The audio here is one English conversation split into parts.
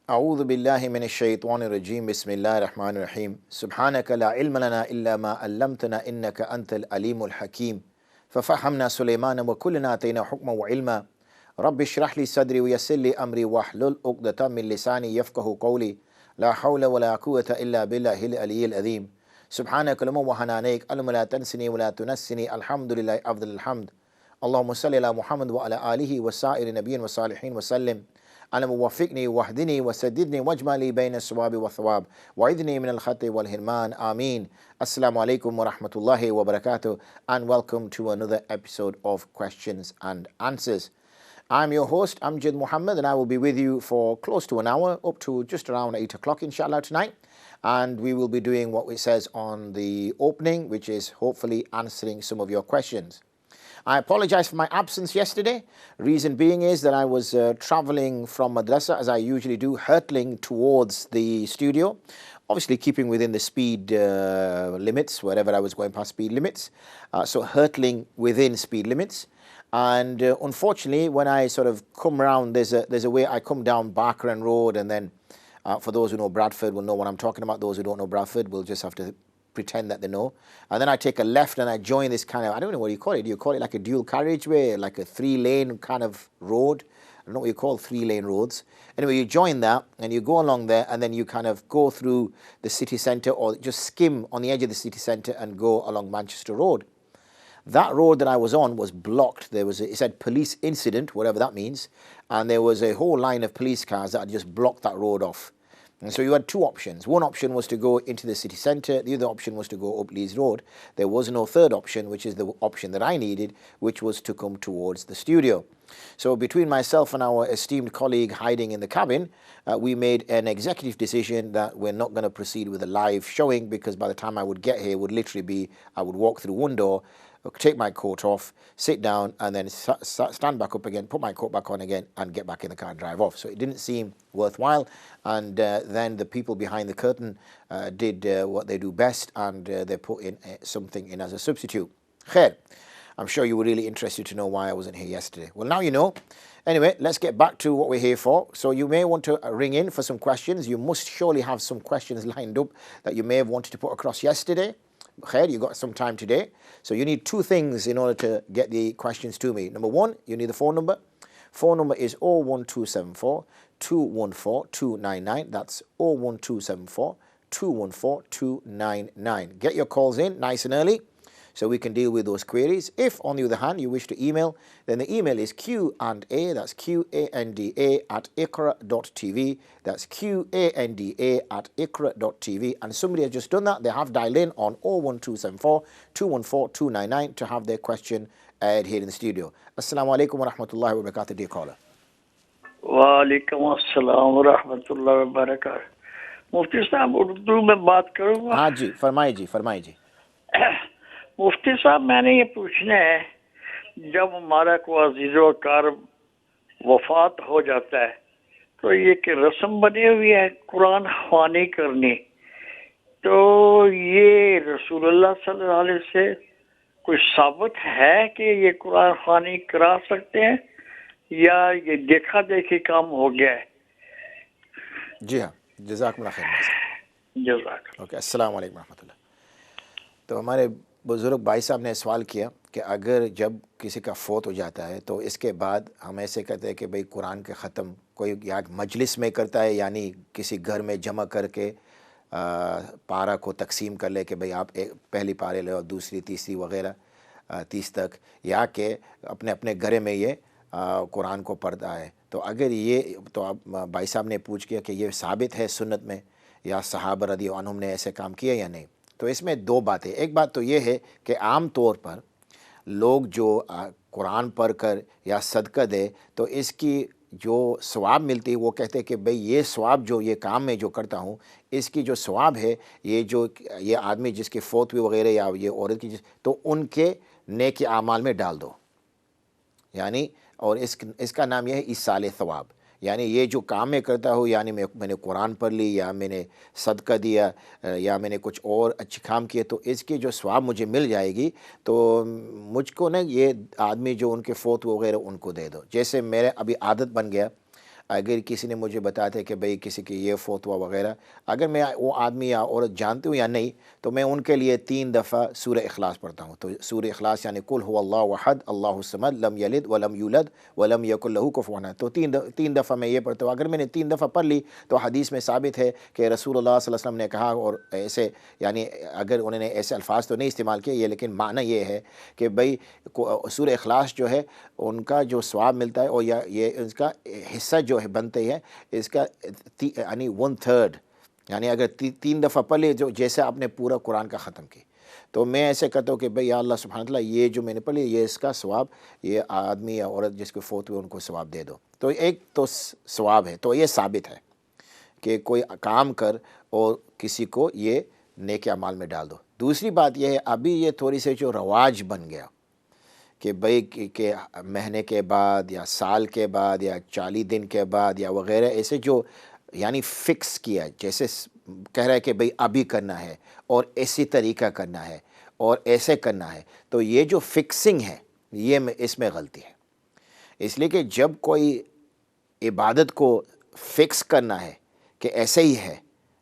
अऊज़ु बिल्लाहि मिनश्शैतानिर्रजीम बिस्मिल्लाहिर्रहमानिर्रहीम सुब्हानका ला इल्म लना इल्ला मा अल्लमतना इन्नका अंतल अलीमुल हकीम फ़फ़हमना सुलैमान व कुल्लना आतैना हुक्मन व इल्मा रब्बि इश्रह ली सदरी व यस्सिर ली अमरी वहलुल उक़दतम मिन लिसानी यफ़क़हू क़ौली ला हौला व ला क़ुव्वता इल्ला बिल्लाहिल अलिय्यिल अज़ीम सुब्हानका ला व हनानैक अल्म ला तनसिनी व ला तुनस्सिनी अल्हम्दुलिल्लाहि अफ़ज़लुल हम्द अल्लाहुम्मा सल्लि अला मुहम्मद व अला आलिहि व साइरि नबिय्यिन व सालिहीन व सल्लिम अला मुवफ़्फ़िक़नी वहदिनी वसद्दिदनी वजमली बैन अस्सवाबि वस्सवाब वइदनी मिनल ख़त्इ वल हिरमान आमीन. Assalamu alaikum wa rahmatullahi wa barakatuh, and welcome to another episode of Questions and Answers. I'm your host Amjad Muhammad, and I will be with you for close to an hour, up to just around 8 o'clock inshallah tonight, and we will be doing what it says on the opening, which is hopefully answering some of your questions. I apologize for my absence yesterday. Reason being is that I was traveling from madrasa, as I usually do, hurtling towards the studio, obviously keeping within the speed limits, wherever I was going past speed limits, so hurtling within speed limits. And unfortunately, when I sort of come around, there's a way I come down Barkran Road, and then for those who know Bradford will know what I'm talking about. Those who don't know Bradford will just have to pretend that they know. And then I take a left and I join this kind of, I don't know what you call it. Do you call it like a dual carriageway, like a 3-lane kind of road? I don't know what you call 3-lane roads. Anyway, you join that and you go along there, and then you kind of go through the city centre, or just skim on the edge of the city centre and go along Manchester Road. That road that I was on was blocked. It said police incident, whatever that means, and there was a whole line of police cars that had just blocked that road off. And so you had two options. One option was to go into the city centre. The other option was to go up Leeds Road. There was no third option, which is the option that I needed, which was to come towards the studio. So between myself and our esteemed colleague hiding in the cabin, we made an executive decision that we're not going to proceed with a live showing, because by the time I would get here, it would literally be, I would walk through one door, take my coat off, sit down, and then stand back up again, put my coat back on again, and get back in the car and drive off. So it didn't seem worthwhile. And then the people behind the curtain did what they do best, and they put in something in as a substitute. Khair. I'm sure you were really interested to know why I wasn't here yesterday. Well, now you know. Anyway, let's get back to what we're here for. So you may want to ring in for some questions. You must surely have some questions lined up that you may have wanted to put across yesterday. Khair, you got some time today. So you need two things in order to get the questions to me. Number one, you need the phone number. Phone number is 01274 214 299. That's 01274 214 299. Get your calls in nice and early, so we can deal with those queries. If, on the other hand, you wish to email, then the email is Q&A, that's Q-A-N-D-A at iqra.tv. That's Q-A-N-D-A at iqra.tv. And somebody has just done that. They have dialed in on 01274 214 299 to have their question aired here in the studio. Assalamu alaikum wa rahmatullahi wa barakatuh, dear caller. Wa alaikum assalam wa rahmatullahi wa barakatuh. मुफ्ती साहब, उर्दू में बात करूँगा? हाँ जी, फरमाइए जी, फरमाइए जी. मुफ्ती साहब, मैंने ये पूछना है, जब हमारा कोई अज़ीज़-ओ-कार वफात हो जाता है, तो ये कि रस्म बनी हुई है कुरान ख़वानी करनी, तो ये रसूलुल्लाह सल्लल्लाहु अलैहि वसल्लम से कोई साबित है कि ये कुरान ख़वानी करा सकते हैं, या ये देखा देखी काम हो गया है? जी हाँ, जज़ाकुमुल्लाह खैर. जज़ाक. ओके, अस्सलाम वालेकुम रहमतुल्लाह. तो हमारे बुज़ुर्ग भाई साहब ने सवाल किया कि अगर जब किसी का फ़ौत हो जाता है, तो इसके बाद हम ऐसे कहते हैं कि भाई कुरान के ख़त्म कोई या मजलिस में करता है, यानी किसी घर में जमा करके पारा को तकसीम कर ले कि भाई आप पहली पारे ले और दूसरी तीसरी वगैरह 30 तक, या कि अपने अपने घरे में ये कुरान को पढ़ता है. तो अगर ये, तो आप भाई साहब ने पूछ किया कि ये साबित है सुन्नत में, या सहाबा रज़ियल्लाहु अन्हुम ने ऐसे काम किया या नहीं. तो इसमें दो बातें. एक बात तो ये है कि आम तौर पर लोग जो कुरान पढ़ कर या सदका दे, तो इसकी जो सवाब मिलती है, वो कहते हैं कि भाई ये सवाब जो ये काम में जो करता हूँ, इसकी जो सवाब है, ये आदमी जिसकी फ़ौत हुई वगैरह, या ये औरत की, तो उनके नेक आमाल में डाल दो. यानी और इसका नाम यह है इसाले सवाब. यानी ये जो काम मैं करता हूँ, यानी मैंने कुरान पढ़ ली, या मैंने सदका दिया, या मैंने कुछ और अच्छे काम किए, तो इसकी जो सवाब मुझे मिल जाएगी, तो मुझको ना ये आदमी जो उनके फ़ौत वगैरह उनको दे दो. जैसे मेरे अभी आदत बन गया, اگر کسی نے مجھے بتاتے کہ بھئی کسی کی یہ فوت ہوا وغیرہ، اگر میں وہ آدمی یا عورت جانتی ہوں یا نہیں، تو میں ان کے لیے 3 دفعہ سورہ اخلاص پڑھتا ہوں۔ تو سورہ اخلاص یعنی قل هو اللہ احد اللہ الصمد لم یلد ولم یولد ولم یکن لہ کفوا احد، تو 3 دفعہ میں یہ پڑھتا ہوں۔ اگر میں نے 3 دفعہ پڑھ لی تو حدیث میں ثابت ہے کہ رسول اللہ صلی اللہ علیہ وسلم نے کہا، اور ایسے یعنی اگر انہوں نے ایسے الفاظ تو نہیں استعمال کیے یہ، لیکن معنی یہ ہے کہ بھئی سورہ اخلاص جو ہے ان کا جو ثواب ملتا ہے، اور یہ اس کا حصہ جو ہے بنتے ہیں اس کا یعنی 1/3، یعنی اگر 3 دفعہ پڑھ لے جو جیسے آپ نے پورا قرآن کا ختم کی، تو میں ایسے کہتا ہوں کہ بھئی یا اللہ سبحانہ وتعالیٰ یہ جو میں نے پڑھ لی یہ اس کا ثواب یہ آدمی یا عورت جس کو فوت ہوئے ان کو ثواب دے دو۔ تو ایک تو ثواب ہے، تو یہ ثابت ہے کہ کوئی کام کر اور کسی کو یہ نیک اعمال میں ڈال دو۔ دوسری بات یہ ہے، ابھی یہ تھوڑی سی جو رواج بن گیا کہ بھئی کہ مہینے کے بعد یا سال کے بعد یا 40 دن کے بعد یا وغیرہ، ایسے جو یعنی فکس کیا، جیسے کہہ رہا ہے کہ بھئی ابھی کرنا ہے اور اسی طریقہ کرنا ہے اور ایسے کرنا ہے، تو یہ جو فکسنگ ہے یہ اس میں غلطی ہے۔ اس لیے کہ جب کوئی عبادت کو فکس کرنا ہے کہ ایسے ہی ہے،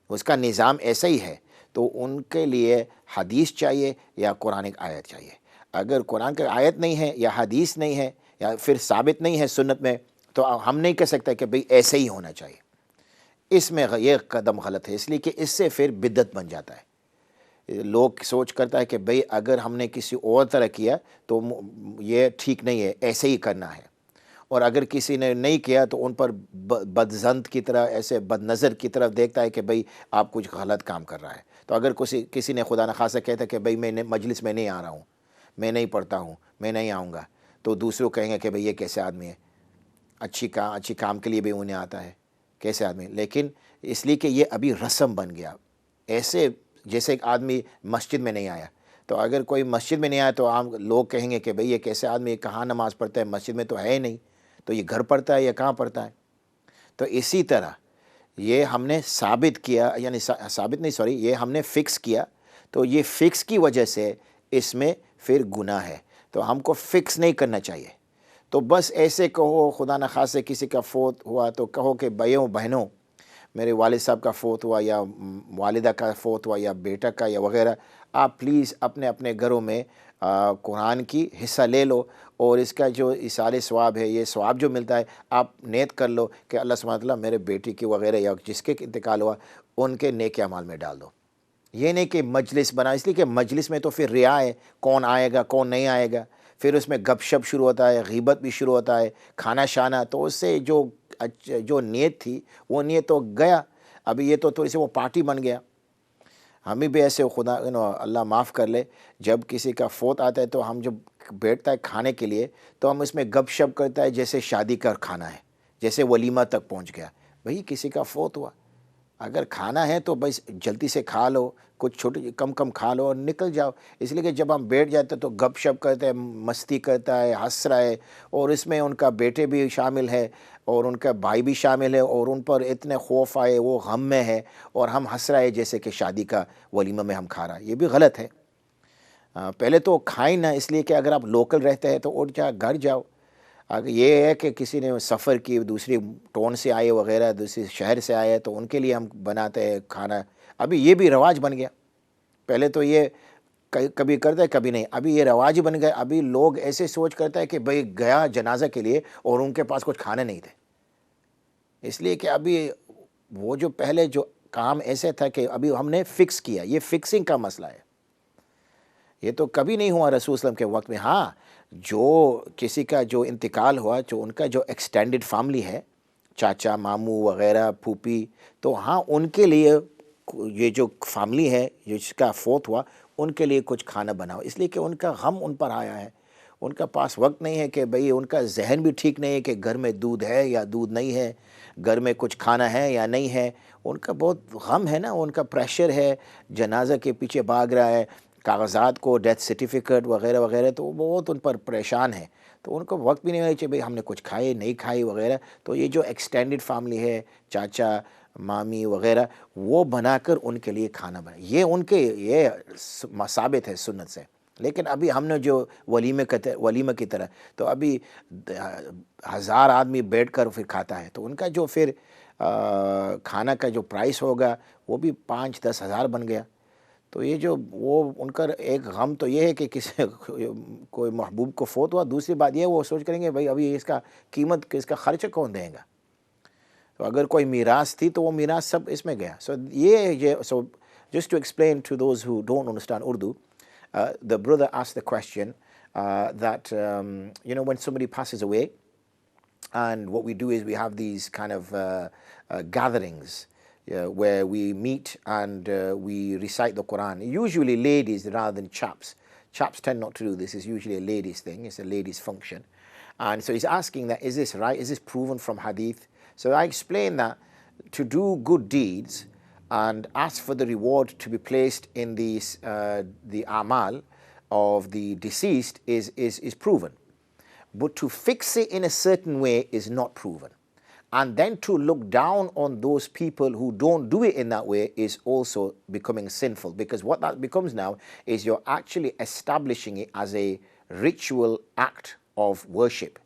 اس کا نظام ایسا ہی ہے، تو ان کے لیے حدیث چاہیے یا قرآن ایک آیت چاہیے۔ اگر قرآن کا آیت نہیں ہے یا حدیث نہیں ہے یا پھر ثابت نہیں ہے سنت میں، تو ہم نہیں کہہ سکتے کہ بھئی ایسے ہی ہونا چاہیے۔ اس میں یہ قدم غلط ہے، اس لیے کہ اس سے پھر بدعت بن جاتا ہے۔ لوگ سوچ کرتا ہے کہ بھئی اگر ہم نے کسی اور طرح کیا تو یہ ٹھیک نہیں ہے، ایسے ہی کرنا ہے، اور اگر کسی نے نہیں کیا تو ان پر بدظنت کی طرح، ایسے بد نظر کی طرف دیکھتا ہے کہ بھئی آپ کچھ غلط کام کر رہا ہے۔ تو اگر کسی نے خدا نخواستہ کہتا ہے کہ بھئی میں مجلس میں نہیں آ رہا ہوں، میں نہیں پڑھتا ہوں، میں نہیں آؤں گا، تو دوسروں کہیں گے کہ بھئی یہ کیسے آدمی ہے، اچھی کام کے لیے بھی انہیں آتا ہے، کیسے آدمی۔ لیکن اس لیے کہ یہ ابھی رسم بن گیا، ایسے جیسے ایک آدمی مسجد میں نہیں آیا، تو اگر کوئی مسجد میں نہیں آیا تو عام لوگ کہیں گے کہ بھئی یہ کیسے آدمی، کہاں نماز پڑھتا ہے، مسجد میں تو ہے ہی نہیں، تو یہ گھر پڑھتا ہے یا کہاں پڑھتا ہے۔ تو اسی طرح یہ ہم نے ثابت کیا، یعنی ثابت نہیں سوری یہ ہم نے فکس کیا، تو یہ فکس کی وجہ سے اس میں پھر گناہ ہے، تو ہم کو فکس نہیں کرنا چاہیے۔ تو بس ایسے کہو، خدا نخواستہ کسی کا فوت ہوا تو کہو کہ بھائیوں بہنوں میرے والد صاحب کا فوت ہوا یا والدہ کا فوت ہوا یا بیٹا کا یا وغیرہ، آپ پلیز اپنے اپنے گھروں میں قرآن کی حصہ لے لو، اور اس کا جو اصال ثواب ہے، یہ ثواب جو ملتا ہے آپ نیت کر لو کہ اللہ سبحانہ وتعالیٰ میرے بیٹی کی وغیرہ یا جس کے انتقال ہوا ان کے نیک اعمال میں ڈال دو۔ یہ نہیں کہ مجلس بنا، اس لیے کہ مجلس میں تو پھر ریا ہے، کون آئے گا کون نہیں آئے گا، پھر اس میں گپ شپ شروع ہوتا ہے، غیبت بھی شروع ہوتا ہے، کھانا شانا، تو اس سے جو نیت تھی وہ نیت تو گیا، ابھی یہ تو تھوڑی سی وہ پارٹی بن گیا۔ ہمیں بھی ایسے خدا اللہ معاف کر لے، جب کسی کا فوت آتا ہے تو ہم جب بیٹھتا ہے کھانے کے لیے تو ہم اس میں گپ شپ کرتا ہے جیسے شادی کا کھانا ہے، جیسے ولیمہ تک پہنچ گیا۔ بھئی کسی کا فوت ہوا، اگر کھانا ہے تو بس جلدی سے کھا لو، کچھ چھوٹی کم کھا لو اور نکل جاؤ۔ اس لیے کہ جب ہم بیٹھ جاتے تو گپ شپ کرتے ہیں، مستی کرتا ہے، ہنس رہا ہے، اور اس میں ان کا بیٹے بھی شامل ہے اور ان کا بھائی بھی شامل ہے، اور ان پر اتنے خوف آئے، وہ غم میں ہے، اور ہم ہنس رہے ہیں جیسے کہ شادی کا ولیمہ میں ہم کھا رہا ہے۔ یہ بھی غلط ہے۔ پہلے تو کھائیں نہ، اس لیے کہ اگر آپ لوکل رہتے ہیں تو اٹھ جا گھر جاؤ۔ اگر یہ ہے کہ کسی نے سفر کی، دوسری ٹون سے آئے وغیرہ، دوسری شہر سے آئے، تو ان کے لیے ہم بناتے ہیں کھانا۔ ابھی یہ بھی رواج بن گیا، پہلے تو یہ کبھی کرتا ہے کبھی نہیں، ابھی یہ رواج بن گیا۔ ابھی لوگ ایسے سوچ کرتا ہے کہ بھئی گیا جنازہ کے لیے اور ان کے پاس کچھ کھانے نہیں تھے، اس لیے کہ ابھی وہ جو پہلے جو کام ایسے تھا کہ ابھی ہم نے فکس کیا، یہ فکسنگ کا مسئلہ ہے۔ یہ تو کبھی نہیں ہوا رسول صلی اللہ علیہ وسلم کے وقت میں۔ ہاں، جو کسی کا جو انتقال ہوا، جو ان کا جو ایکسٹینڈڈ فیملی ہے، چاچا ماموں وغیرہ پھوپھی، تو ہاں ان کے لیے یہ جو فیملی ہے جس کا فوت ہوا ان کے لیے کچھ کھانا بناؤ، اس لیے کہ ان کا غم ان پر آیا ہے، ان کا پاس وقت نہیں ہے کہ بھئی، ان کا ذہن بھی ٹھیک نہیں ہے کہ گھر میں دودھ ہے یا دودھ نہیں ہے، گھر میں کچھ کھانا ہے یا نہیں ہے، ان کا بہت غم ہے نا، ان کا پریشر ہے، جنازہ کے پیچھے بھاگ رہا ہے، کاغذات کو، ڈیتھ سرٹیفکیٹ وغیرہ وغیرہ، تو بہت ان پر پریشان ہے، تو ان کو وقت بھی نہیں ہونا چاہیے بھئی ہم نے کچھ کھائے نہیں کھائی وغیرہ۔ تو یہ جو ایکسٹینڈڈ فیملی ہے، چاچا مامی وغیرہ، وہ بنا کر ان کے لیے کھانا بنا، یہ ان کے یہ ثابت ہے سنت سے۔ लेकिन अभी हमने जो वलीमा की तरह, तो अभी 1000 आदमी बैठ कर फिर खाता है, तो उनका जो फिर खाना का जो प्राइस होगा वो भी 5-10 हज़ार बन गया। तो ये जो वो उनका एक गम तो ये है कि किसी कोई महबूब को फोत हुआ, दूसरी बात ये वो सोच करेंगे भाई अभी इसका कीमत, इसका खर्च कौन देगा। तो अगर कोई मीरास थी तो वो मीरास सब इसमें गया। सो just to explain to those who don't understand Urdu, the brother asked the question that when somebody passes away, and what we do is we have these kind of gatherings where we meet and we recite the Quran. Usually ladies rather than chaps. Chaps tend not to do this. It's usually a ladies thing. It's a ladies function. And so he's asking that, is this right? Is this proven from hadith? So I explain that to do good deeds and ask for the reward to be placed in the amal of the deceased is proven. But to fix it in a certain way is not proven. And then to look down on those people who don't do it in that way is also becoming sinful, because what that becomes now is you're actually establishing it as a ritual act of worship.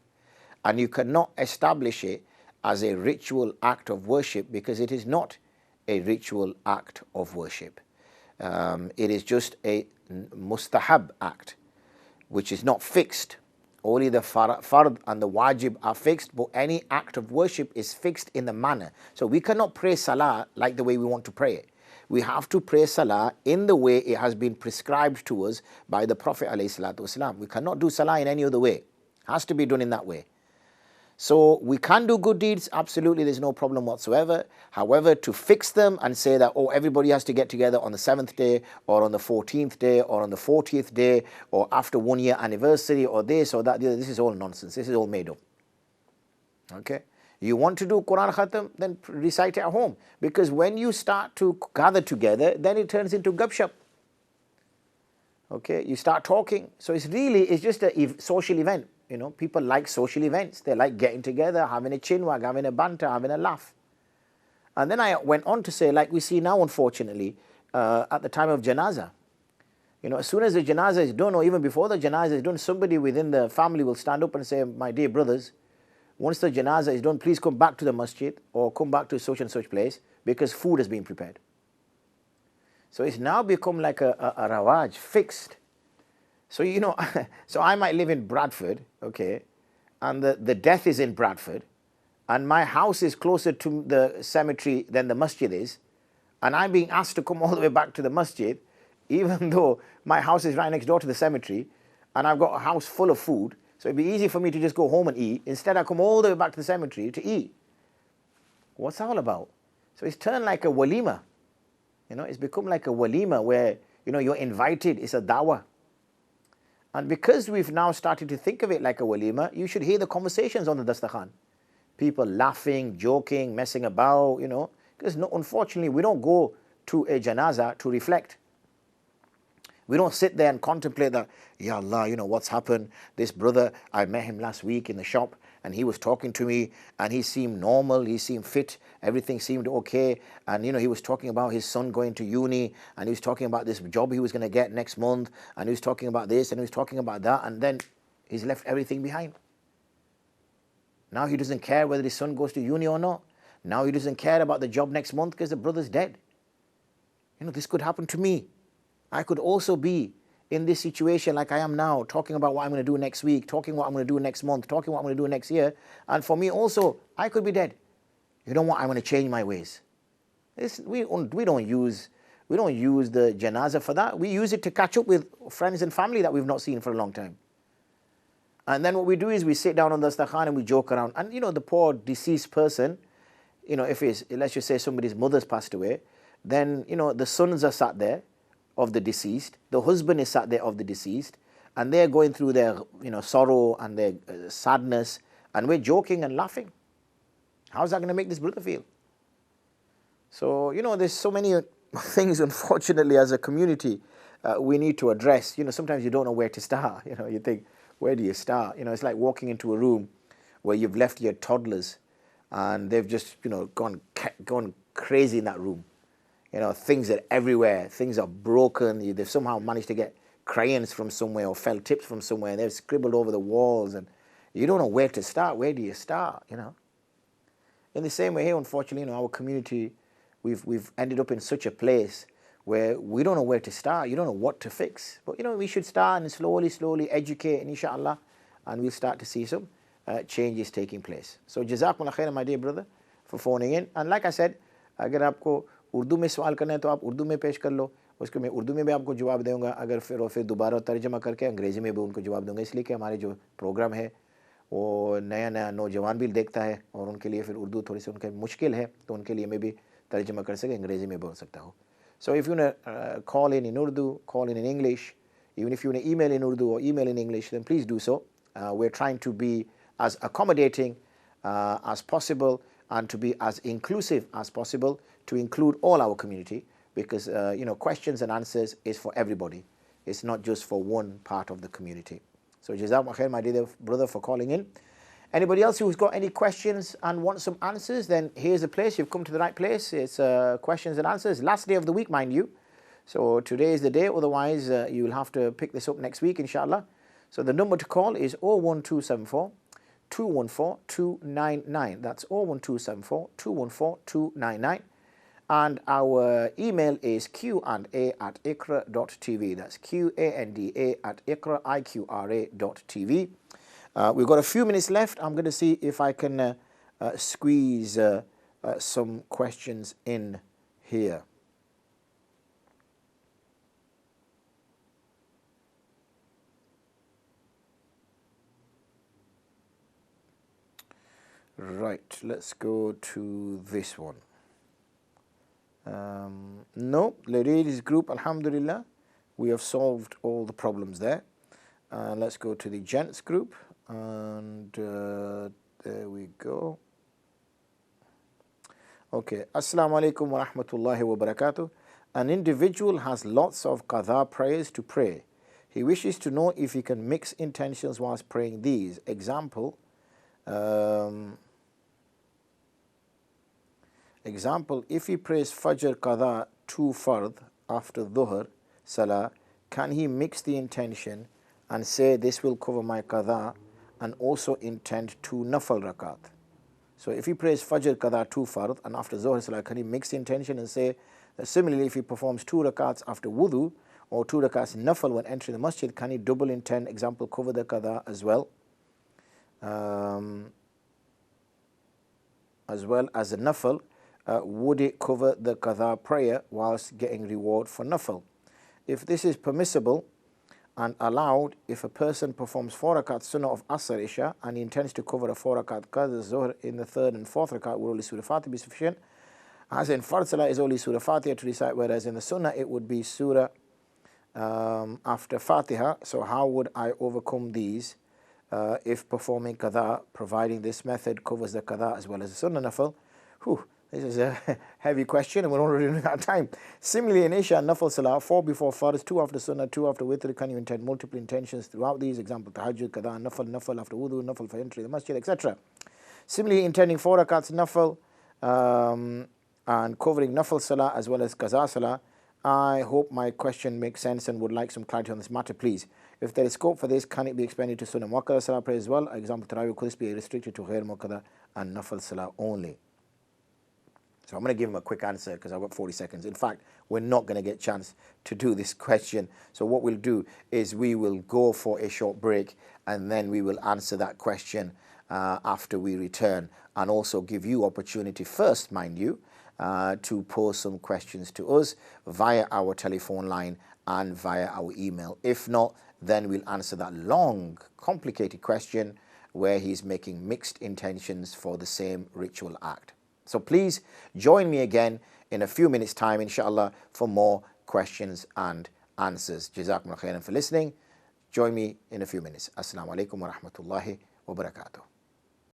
And you cannot establish it as a ritual act of worship because it is not a ritual act of worship. It is just a mustahab act, which is not fixed. Only the fard and the wajib are fixed, but any act of worship is fixed in the manner. So we cannot pray salah like the way we want to pray it. We have to pray salah in the way it has been prescribed to us by the Prophet ﷺ. We cannot do salah in any other way. It has to be done in that way. So we can do good deeds, absolutely, there's no problem whatsoever. However, to fix them and say that, oh, everybody has to get together on the 7th day or on the 14th day or on the 40th day or after 1 year anniversary or this or that, this is all nonsense. This is all made up. Okay? You want to do Quran Khatam, then recite it at home. Because when you start to gather together, then it turns into gupshup. Okay? You start talking. So it's just a social event. People like social events. They like getting together, having a chinwag, having a banter, having a laugh. And then I went on to say, like we see now, unfortunately, at the time of janazah, as soon as the janazah is done, or even before the janazah is done, somebody within the family will stand up and say, my dear brothers, once the janazah is done, please come back to the masjid or come back to such and such place because food has been prepared. So it's now become like a rawaj, fixed. So, so I might live in Bradford, okay, and the death is in Bradford, and my house is closer to the cemetery than the masjid is, and I'm being asked to come all the way back to the masjid, even though my house is right next door to the cemetery, and I've got a house full of food, so it'd be easy for me to just go home and eat. Instead, I come all the way back to the cemetery to eat. What's that all about? So it's turned like a walima. It's become like a walima where, you're invited, it's a dawah. And because we've now started to think of it like a walima, you should hear the conversations on the dastakhan. People laughing, joking, messing about, because unfortunately we don't go to a janazah to reflect. We don't sit there and contemplate that, Ya Allah, what's happened. This brother, I met him last week in the shop and he was talking to me and he seemed normal, he seemed fit, everything seemed okay. And he was talking about his son going to uni and he was talking about this job he was going to get next month and he was talking about this and he was talking about that, and then he's left everything behind. Now he doesn't care whether his son goes to uni or not. Now he doesn't care about the job next month because the brother's dead. This could happen to me. I could also be in this situation like I am now, talking about what I'm going to do next week, talking what I'm going to do next month, talking what I'm going to do next year. And for me also, I could be dead. You know what? I'm going to change my ways. We don't use the janazah for that. We use it to catch up with friends and family that we've not seen for a long time. And then what we do is we sit down on the dastakhan and we joke around. And the poor deceased person, if it's, let's just say somebody's mother's passed away, then the sons are sat there of the deceased, the husband is sat there of the deceased, and they're going through their sorrow and their sadness, and we're joking and laughing. How's that going to make this brother feel? So there's so many things, unfortunately, as a community we need to address. Sometimes you don't know where to start. You think, where do you start? It's like walking into a room where you've left your toddlers and they've just gone crazy in that room. Things are everywhere. Things are broken. They've somehow managed to get crayons from somewhere or felt tips from somewhere, and they've scribbled over the walls, and you don't know where to start. Where do you start, In the same way here, unfortunately, our community, we've ended up in such a place where we don't know where to start. You don't know what to fix. But, we should start and slowly educate, and inshallah, and we'll start to see some changes taking place. So, jazakumullah khairan, my dear brother, for phoning in. And like I said, अगर आपको उर्दू में सवाल करना है तो आप उर्दू में पेश कर लो, उसको मैं उर्दू में भी आपको जवाब दूंगा, अगर फिर दोबारा तर्जमा करके अंग्रेज़ी में भी उनको जवाब दूंगा, इसलिए कि हमारे जो प्रोग्राम है वो नया नौजवान भी देखता है और उनके लिए फिर उर्दू थोड़ी सी उनके मुश्किल है, तो उनके लिए मैं भी तर्जमा कर सके, अंग्रेज़ी में बोल सकता हूँ. So if you want to call in Urdu, call in English, even if you want to email in Urdu or email in English, then please do so. We're trying to be as accommodating as possible and to be as inclusive as possible to include all our community, because questions and answers is for everybody. It's not just for one part of the community. So jazakumullah khair, my dear brother, for calling in. Anybody else who's got any questions and wants some answers, then here's the place. You've come to the right place. It's questions and answers. Last day of the week, mind you. So today is the day. Otherwise, you'll have to pick this up next week, inshallah. So the number to call is 01274 214 299. That's 01274 214 299. And our email is q&a@iqra.tv. That's QANDA@iqra.tv. We've got a few minutes left. I'm going to see if I can squeeze some questions in here. Right, let's go to this one. No, ladies group, alhamdulillah, we have solved all the problems there. Let's go to the gents group, and there we go. Okay, assalamu alaikum wa rahmatullahi wa barakatuh. An individual has lots of qadha prayers to pray. He wishes to know if he can mix intentions whilst praying these. Example, if he prays Fajr Qadha 2 Fard after Dhuhr Salah, can he mix the intention and say this will cover my Qadha and also intend 2 Nafal Rakat? So if he prays Fajr Qadha 2 Fard and after Dhuhr Salah, can he mix the intention and say that similarly if he performs 2 Rakats after Wudu or 2 Rakats Nafal when entering the Masjid, can he double intend, example, cover the Qadha as well? As well as the Nafal, would it cover the Qadha prayer whilst getting reward for Nafal? If this is permissible and allowed, if a person performs 4 rakat Sunnah of Asr Isha and he intends to cover a 4 rakat Qadha Zuhr in the 3rd and 4th rakat, would only Surah Fatiha be sufficient? As in Fard Salah is only Surah Fatiha to recite, whereas in the Sunnah it would be Surah after Fatiha. So how would I overcome these if performing Qadha, providing this method covers the Qadha as well as the Sunnah Nafal? This is a heavy question and we're already running out of time. Similarly, in Isha and Nafal Salah, 4 before Farz, 2 after Sunnah, 2 after Witr, can you intend multiple intentions throughout these? Example, Tahajjud, Qadha, Nafal after Wudu, Nafal for entry the Masjid, etc. Similarly, intending 4 rakats Nafal and covering Nafal Salah as well as Qaza Salah. I hope my question makes sense and would like some clarity on this matter, please. If there is scope for this, can it be expanded to Sunnah Muakkada Salah prayer as well? Example, Tarawih, could this be restricted to Ghair Muakkada and Nafal Salah only? So I'm going to give him a quick answer because I've got 40 seconds. In fact, we're not going to get a chance to do this question. So what we'll do is we will go for a short break and then we will answer that question after we return, and also give you opportunity first, mind you, to pose some questions to us via our telephone line and via our email. If not, then we'll answer that long, complicated question where he's making mixed intentions for the same ritual act. So please join me again in a few minutes' time, inshallah, for more questions and answers. Jazakumullah khairan for listening. Join me in a few minutes. Assalamu alaikum wa rahmatullahi wa barakatuh.